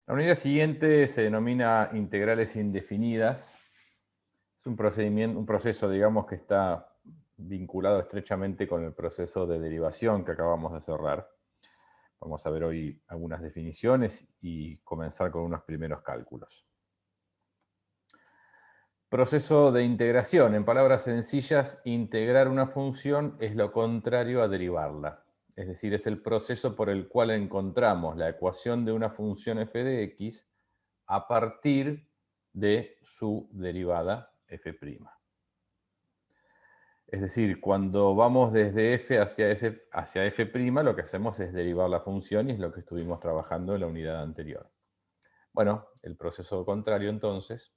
La unidad siguiente se denomina integrales indefinidas. Es un proceso, digamos, que está vinculado estrechamente con el proceso de derivación que acabamos de cerrar. Vamos a ver hoy algunas definiciones y comenzar con unos primeros cálculos. Proceso de integración. En palabras sencillas, integrar una función es lo contrario a derivarla. Es decir, es el proceso por el cual encontramos la ecuación de una función f de x a partir de su derivada f'. Es decir, cuando vamos desde f hacia f', lo que hacemos es derivar la función y es lo que estuvimos trabajando en la unidad anterior. Bueno, el proceso contrario entonces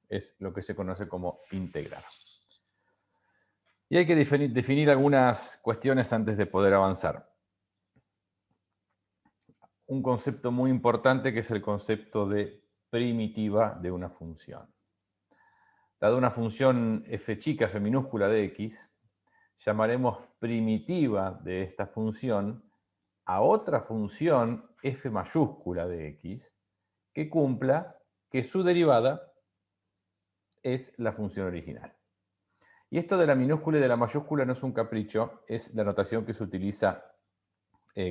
es lo que se conoce como integrar. Y hay que definir algunas cuestiones antes de poder avanzar. Un concepto muy importante que es el concepto de primitiva de una función. Dada una función f chica, f minúscula de x, llamaremos primitiva de esta función a otra función f mayúscula de x que cumpla que su derivada es la función original. Y esto de la minúscula y de la mayúscula no es un capricho, es la notación que se utiliza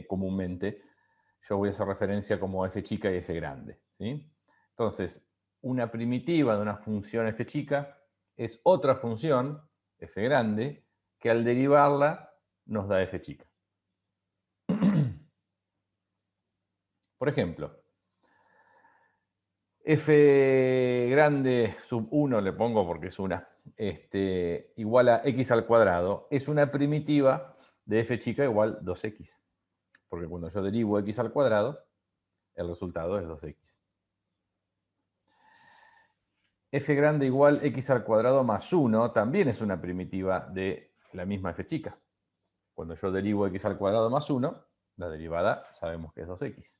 comúnmente. Yo voy a hacer referencia como f chica y f grande, ¿sí? Entonces, una primitiva de una función f chica es otra función, f grande, que al derivarla nos da f chica. Por ejemplo, f grande sub 1, le pongo porque es una, igual a x al cuadrado, es una primitiva de f chica igual 2x. Porque cuando yo derivo x al cuadrado, el resultado es 2x. F grande igual x al cuadrado más 1 también es una primitiva de la misma f chica. Cuando yo derivo x al cuadrado más 1, la derivada sabemos que es 2x.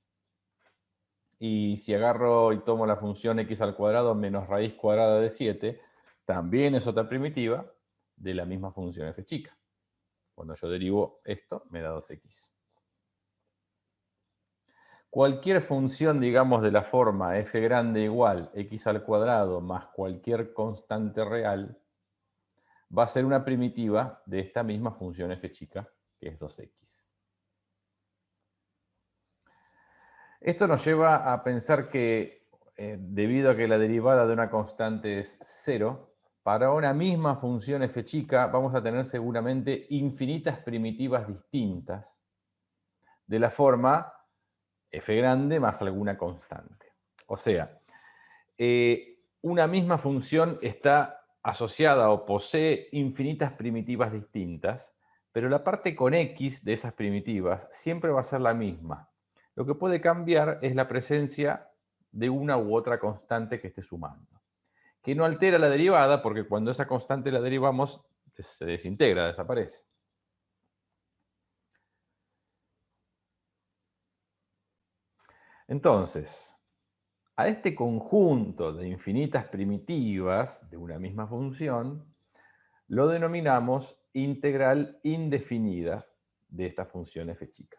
Y si agarro y tomo la función x al cuadrado menos raíz cuadrada de 7, también es otra primitiva de la misma función f chica. Cuando yo derivo esto, me da 2x. Cualquier función, digamos, de la forma f grande igual x al cuadrado más cualquier constante real, va a ser una primitiva de esta misma función f chica, que es 2x. Esto nos lleva a pensar que, debido a que la derivada de una constante es 0, para una misma función f chica vamos a tener seguramente infinitas primitivas distintas de la forma f grande más alguna constante. O sea, una misma función está asociada o posee infinitas primitivas distintas, pero la parte con x de esas primitivas siempre va a ser la misma. Lo que puede cambiar es la presencia de una u otra constante que esté sumando, que no altera la derivada porque cuando esa constante la derivamos se desintegra, desaparece. Entonces, a este conjunto de infinitas primitivas de una misma función lo denominamos integral indefinida de esta función f chica.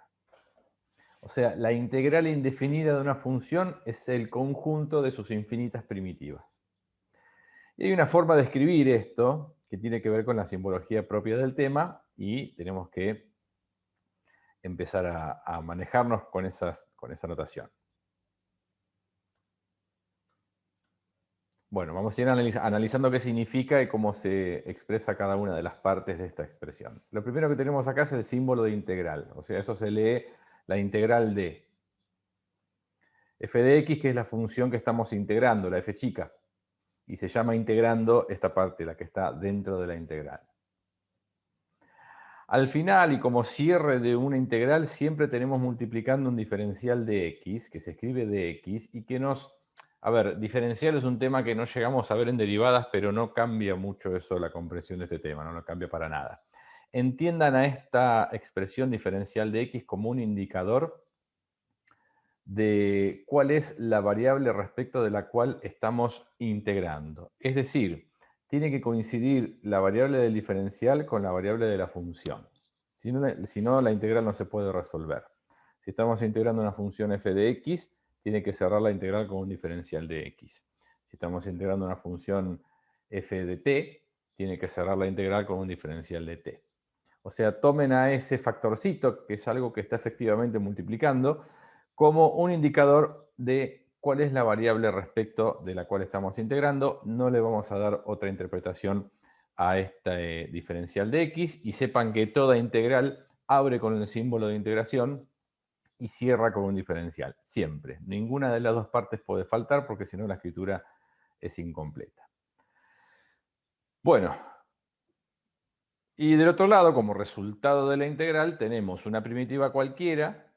O sea, la integral indefinida de una función es el conjunto de sus infinitas primitivas. Y hay una forma de escribir esto que tiene que ver con la simbología propia del tema y tenemos que empezar a manejarnos con esa notación. Bueno, vamos a ir analizando qué significa y cómo se expresa cada una de las partes de esta expresión. Lo primero que tenemos acá es el símbolo de integral, o sea, eso se lee la integral de f de x, que es la función que estamos integrando, la f chica, y se llama integrando esta parte, la que está dentro de la integral. Al final, y como cierre de una integral, siempre tenemos multiplicando un diferencial de x, que se escribe de x, y que nos... A ver, diferencial es un tema que no llegamos a ver en derivadas, pero no cambia mucho eso la comprensión de este tema, no lo cambia para nada. Entiendan a esta expresión diferencial de x como un indicador de cuál es la variable respecto de la cual estamos integrando. Es decir, tiene que coincidir la variable del diferencial con la variable de la función. Si no, la integral no se puede resolver. Si estamos integrando una función f de x, tiene que cerrar la integral con un diferencial de x. Si estamos integrando una función f de t, tiene que cerrar la integral con un diferencial de t. O sea, tomen a ese factorcito, que es algo que está efectivamente multiplicando, como un indicador de cuál es la variable respecto de la cual estamos integrando. No le vamos a dar otra interpretación a este diferencial de x, y sepan que toda integral abre con el símbolo de integración y cierra con un diferencial, siempre. Ninguna de las dos partes puede faltar, porque si no la escritura es incompleta. Bueno, y del otro lado, como resultado de la integral, tenemos una primitiva cualquiera,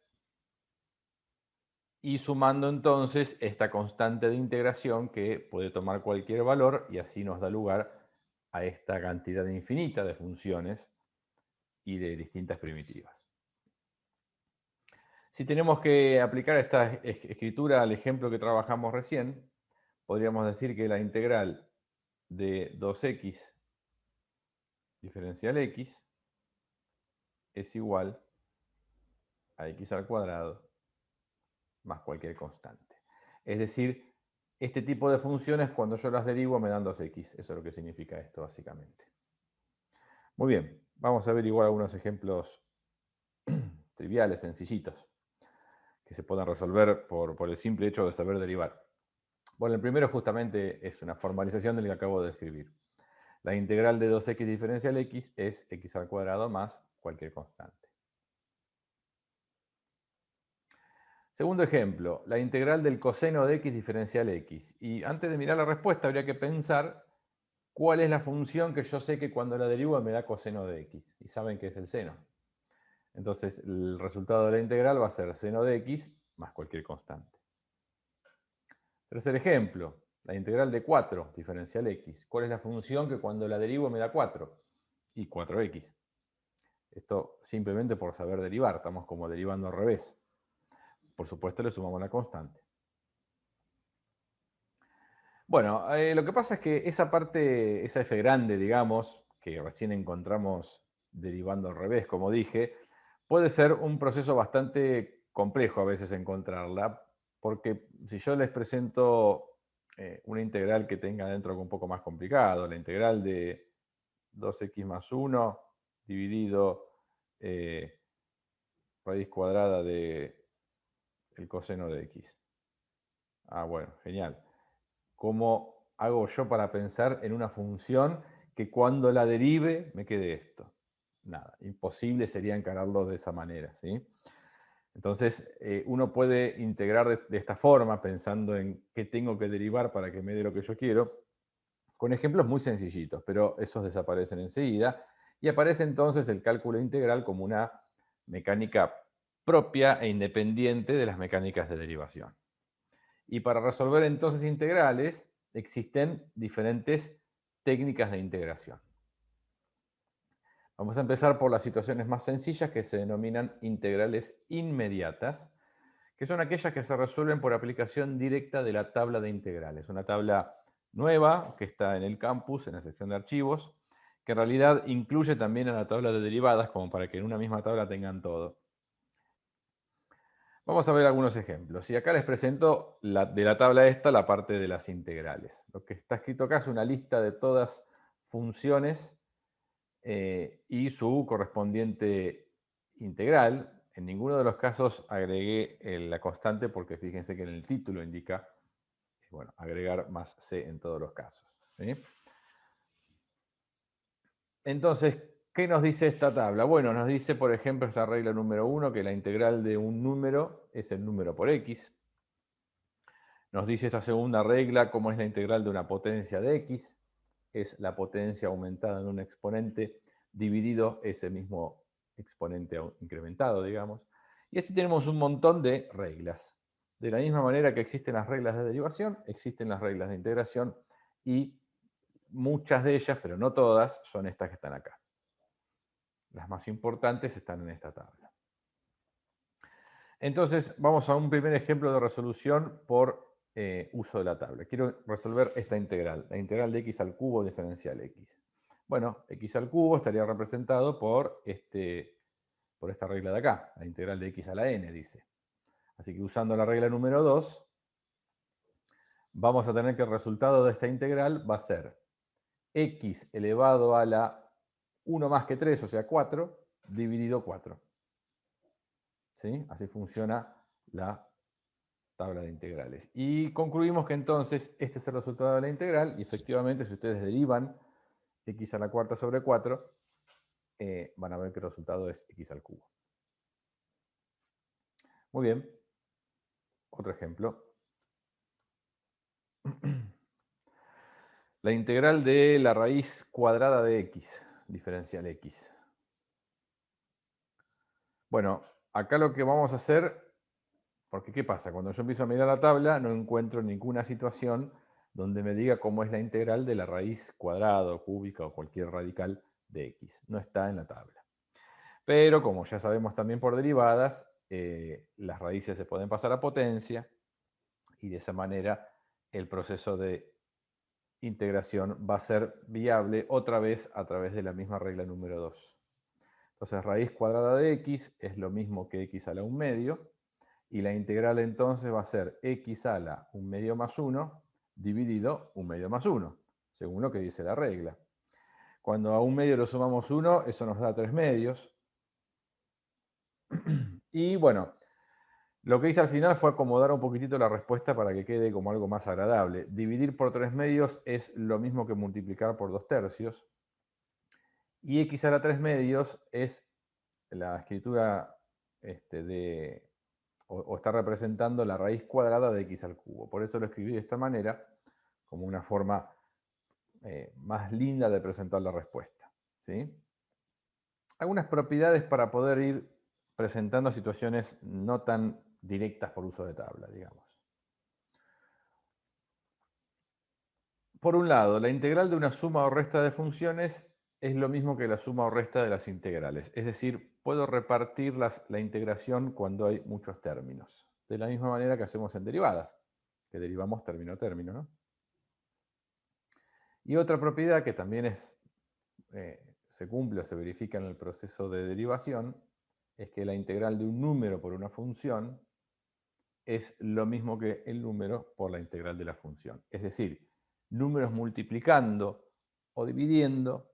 y sumando entonces esta constante de integración que puede tomar cualquier valor, y así nos da lugar a esta cantidad infinita de funciones y de distintas primitivas. Si tenemos que aplicar esta escritura al ejemplo que trabajamos recién, podríamos decir que la integral de 2x diferencial x es igual a x al cuadrado más cualquier constante. Es decir, este tipo de funciones, cuando yo las derivo, me dan 2x. Eso es lo que significa esto, básicamente. Muy bien, vamos a ver igual algunos ejemplos triviales, sencillitos, que se puedan resolver por el simple hecho de saber derivar. Bueno, el primero justamente es una formalización del que acabo de escribir. La integral de 2x diferencial x es x al cuadrado más cualquier constante. Segundo ejemplo, la integral del coseno de x diferencial x. Y antes de mirar la respuesta habría que pensar cuál es la función que yo sé que cuando la derivo me da coseno de x. Y saben que es el seno. Entonces el resultado de la integral va a ser seno de x más cualquier constante. Tercer ejemplo, la integral de 4 diferencial x. ¿Cuál es la función que cuando la derivo me da 4? Y 4x. Esto simplemente por saber derivar, estamos como derivando al revés. Por supuesto le sumamos la constante. Bueno, lo que pasa es que esa parte, esa f grande, digamos, que recién encontramos derivando al revés, como dije, puede ser un proceso bastante complejo a veces encontrarla, porque si yo les presento una integral que tenga dentro algo un poco más complicado, la integral de 2x más 1 dividido raíz cuadrada de el coseno de x. Ah, bueno, genial. ¿Cómo hago yo para pensar en una función que cuando la derive me quede esto? Nada, imposible sería encararlo de esa manera, ¿sí? Entonces, uno puede integrar de esta forma, pensando en qué tengo que derivar para que me dé lo que yo quiero, con ejemplos muy sencillitos, pero esos desaparecen enseguida, y aparece entonces el cálculo integral como una mecánica propia e independiente de las mecánicas de derivación. Y para resolver entonces integrales, existen diferentes técnicas de integración. Vamos a empezar por las situaciones más sencillas, que se denominan integrales inmediatas, que son aquellas que se resuelven por aplicación directa de la tabla de integrales. Una tabla nueva que está en el campus, en la sección de archivos, que en realidad incluye también a la tabla de derivadas, como para que en una misma tabla tengan todo. Vamos a ver algunos ejemplos. Y acá les presento de la tabla esta la parte de las integrales. Lo que está escrito acá es una lista de todas funciones y su correspondiente integral. En ninguno de los casos agregué la constante, porque fíjense que en el título indica, bueno, agregar más c en todos los casos, ¿sí? Entonces, ¿qué nos dice esta tabla? Bueno, nos dice, por ejemplo, esta regla número 1, que la integral de un número es el número por x. Nos dice esta segunda regla cómo es la integral de una potencia de x. Es la potencia aumentada en un exponente dividido ese mismo exponente incrementado, digamos. Y así tenemos un montón de reglas. De la misma manera que existen las reglas de derivación, existen las reglas de integración, y muchas de ellas, pero no todas, son estas que están acá. Las más importantes están en esta tabla. Entonces, vamos a un primer ejemplo de resolución por uso de la tabla. Quiero resolver esta integral, la integral de x al cubo diferencial x. Bueno, x al cubo estaría representado por esta regla de acá, la integral de x a la n, dice. Así que usando la regla número 2, vamos a tener que el resultado de esta integral va a ser x elevado a la 1 más que 3, o sea 4, dividido 4. ¿Sí? Así funciona la tabla de integrales. Y concluimos que entonces este es el resultado de la integral, y efectivamente si ustedes derivan x a la cuarta sobre 4, van a ver que el resultado es x al cubo. Muy bien. Otro ejemplo. La integral de la raíz cuadrada de x, diferencial x. Bueno, acá lo que vamos a hacer, porque ¿qué pasa? Cuando yo empiezo a mirar la tabla, no encuentro ninguna situación donde me diga cómo es la integral de la raíz cuadrada o cúbica o cualquier radical de x. No está en la tabla. Pero como ya sabemos también por derivadas, las raíces se pueden pasar a potencia y de esa manera el proceso de integración va a ser viable otra vez a través de la misma regla número 2. Entonces, raíz cuadrada de x es lo mismo que x a la 1 medio, y la integral entonces va a ser x a la 1 medio más 1 dividido 1 medio más 1, según lo que dice la regla. Cuando a 1 medio lo sumamos 1, eso nos da 3 medios. Y bueno, lo que hice al final fue acomodar un poquitito la respuesta para que quede como algo más agradable. Dividir por 3 medios es lo mismo que multiplicar por 2 tercios. Y x a la 3 medios es la escritura o está representando la raíz cuadrada de x al cubo. Por eso lo escribí de esta manera, como una forma más linda de presentar la respuesta. ¿Sí? Algunas propiedades para poder ir presentando situaciones no tan directas por uso de tabla, digamos. Por un lado, la integral de una suma o resta de funciones es lo mismo que la suma o resta de las integrales. Es decir, puedo repartir la integración cuando hay muchos términos. De la misma manera que hacemos en derivadas, que derivamos término a término, ¿no? Y otra propiedad que también se cumple o se verifica en el proceso de derivación es que la integral de un número por una función es lo mismo que el número por la integral de la función. Es decir, números multiplicando o dividiendo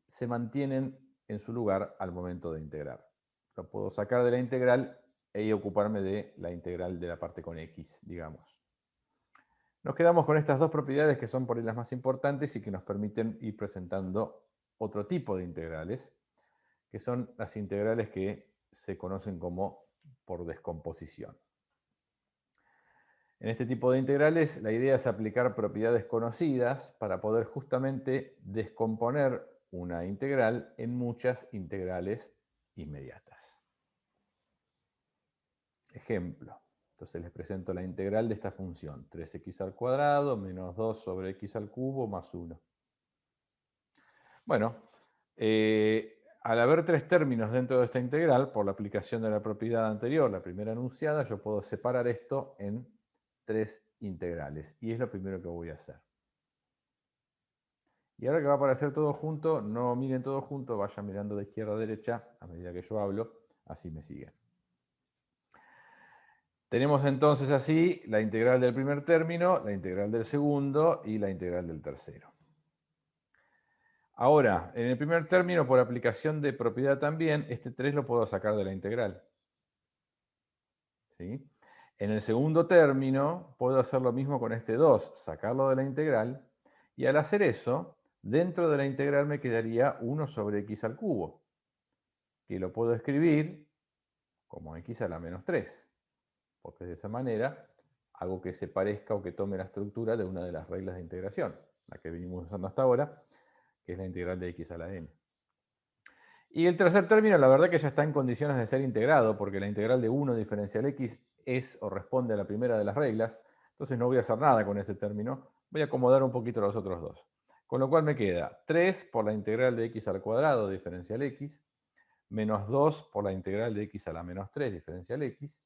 se mantienen en su lugar al momento de integrar. Lo puedo sacar de la integral e ocuparme de la integral de la parte con x, digamos. Nos quedamos con estas dos propiedades que son por ahí las más importantes y que nos permiten ir presentando otro tipo de integrales, que son las integrales que se conocen como por descomposición. En este tipo de integrales, la idea es aplicar propiedades conocidas para poder justamente descomponer una integral en muchas integrales inmediatas. Ejemplo. Entonces les presento la integral de esta función. 3x al cuadrado menos 2 sobre x al cubo más 1. Bueno, al haber tres términos dentro de esta integral, por la aplicación de la propiedad anterior, la primera enunciada, yo puedo separar esto en tres integrales. Y es lo primero que voy a hacer. Y ahora que va a aparecer todo junto, no miren todo junto, vayan mirando de izquierda a derecha a medida que yo hablo, así me siguen. Tenemos entonces así la integral del primer término, la integral del segundo y la integral del tercero. Ahora, en el primer término, por aplicación de propiedad también, este 3 lo puedo sacar de la integral. ¿Sí? En el segundo término, puedo hacer lo mismo con este 2, sacarlo de la integral, y al hacer eso, dentro de la integral me quedaría 1 sobre x al cubo, que lo puedo escribir como x a la menos 3, porque de esa manera hago que se parezca o que tome la estructura de una de las reglas de integración, la que venimos usando hasta ahora, que es la integral de x a la n. Y el tercer término, la verdad que ya está en condiciones de ser integrado, porque la integral de 1 diferencial x es o responde a la primera de las reglas, entonces no voy a hacer nada con ese término, voy a acomodar un poquito los otros dos. Con lo cual me queda 3 por la integral de x al cuadrado diferencial x, menos 2 por la integral de x a la menos 3 diferencial x,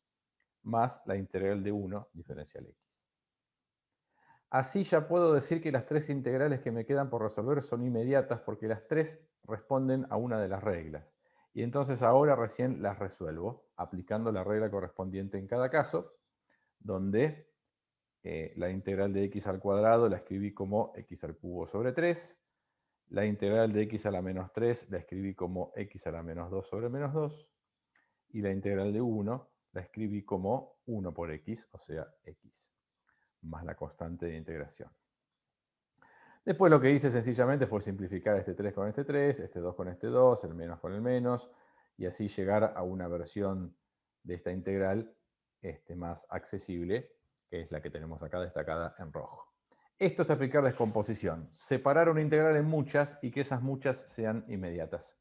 más la integral de 1 diferencial x. Así ya puedo decir que las tres integrales que me quedan por resolver son inmediatas porque las tres responden a una de las reglas. Y entonces ahora recién las resuelvo, aplicando la regla correspondiente en cada caso, donde la integral de x al cuadrado la escribí como x al cubo sobre 3, la integral de x a la menos 3 la escribí como x a la menos 2 sobre menos 2, y la integral de 1 la escribí como 1 por x, o sea, x, más la constante de integración. Después lo que hice sencillamente fue simplificar este 3 con este 3, este 2 con este 2, el menos con el menos, y así llegar a una versión de esta integral más accesible, que es la que tenemos acá destacada en rojo. Esto es aplicar descomposición, separar una integral en muchas y que esas muchas sean inmediatas.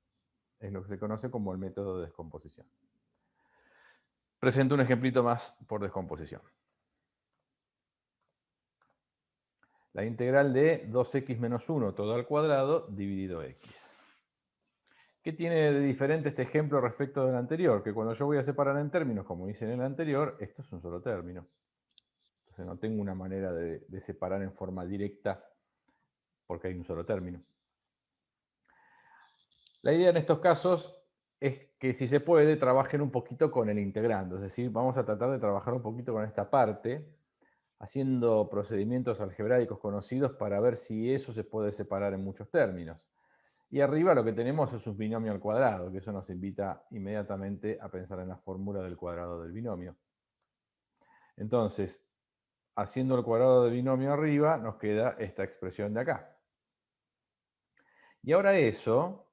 Es lo que se conoce como el método de descomposición. Presento un ejemplito más por descomposición. La integral de 2x menos 1 todo al cuadrado dividido x. ¿Qué tiene de diferente este ejemplo respecto del anterior? Que cuando yo voy a separar en términos, como hice en el anterior, esto es un solo término. Entonces no tengo una manera de separar en forma directa porque hay un solo término. La idea en estos casos es que si se puede, trabajen un poquito con el integrando. Es decir, vamos a tratar de trabajar un poquito con esta parte, haciendo procedimientos algebraicos conocidos para ver si eso se puede separar en muchos términos. Y arriba lo que tenemos es un binomio al cuadrado, que eso nos invita inmediatamente a pensar en la fórmula del cuadrado del binomio. Entonces, haciendo el cuadrado del binomio arriba, nos queda esta expresión de acá. Y ahora eso,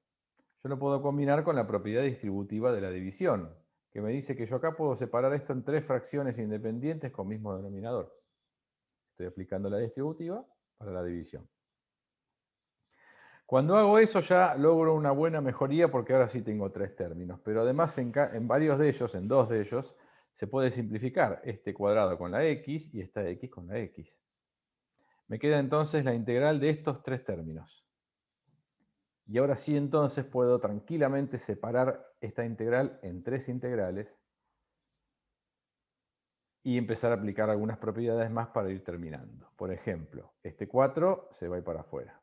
yo lo puedo combinar con la propiedad distributiva de la división, que me dice que yo acá puedo separar esto en 3 fracciones independientes con mismo denominador. Estoy aplicando la distributiva para la división. Cuando hago eso ya logro una buena mejoría porque ahora sí tengo 3 términos, pero además en varios de ellos, en 2 de ellos, se puede simplificar este cuadrado con la x y esta x con la x. Me queda entonces la integral de estos 3 términos. Y ahora sí entonces puedo tranquilamente separar esta integral en 3 integrales y empezar a aplicar algunas propiedades más para ir terminando. Por ejemplo, este 4 se va a ir para afuera.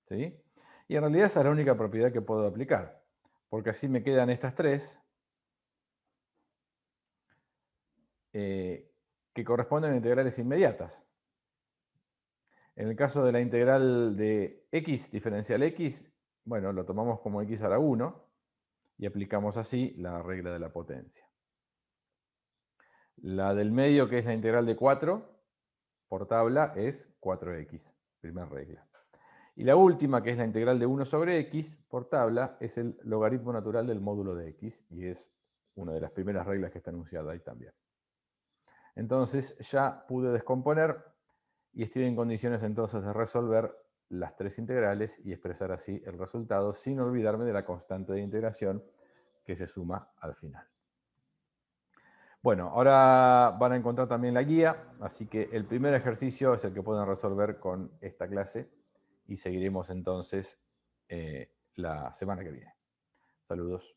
¿Sí? Y en realidad esa es la única propiedad que puedo aplicar, porque así me quedan estas 3 que corresponden a integrales inmediatas. En el caso de la integral de x diferencial x, bueno, lo tomamos como x a la 1 y aplicamos así la regla de la potencia. La del medio, que es la integral de 4, por tabla, es 4x, primera regla. Y la última, que es la integral de 1 sobre x, por tabla, es el logaritmo natural del módulo de x, y es una de las primeras reglas que está enunciada ahí también. Entonces ya pude descomponer y estoy en condiciones entonces de resolver las 3 integrales y expresar así el resultado sin olvidarme de la constante de integración que se suma al final. Bueno, ahora van a encontrar también la guía, así que el primer ejercicio es el que pueden resolver con esta clase y seguiremos entonces la semana que viene. Saludos.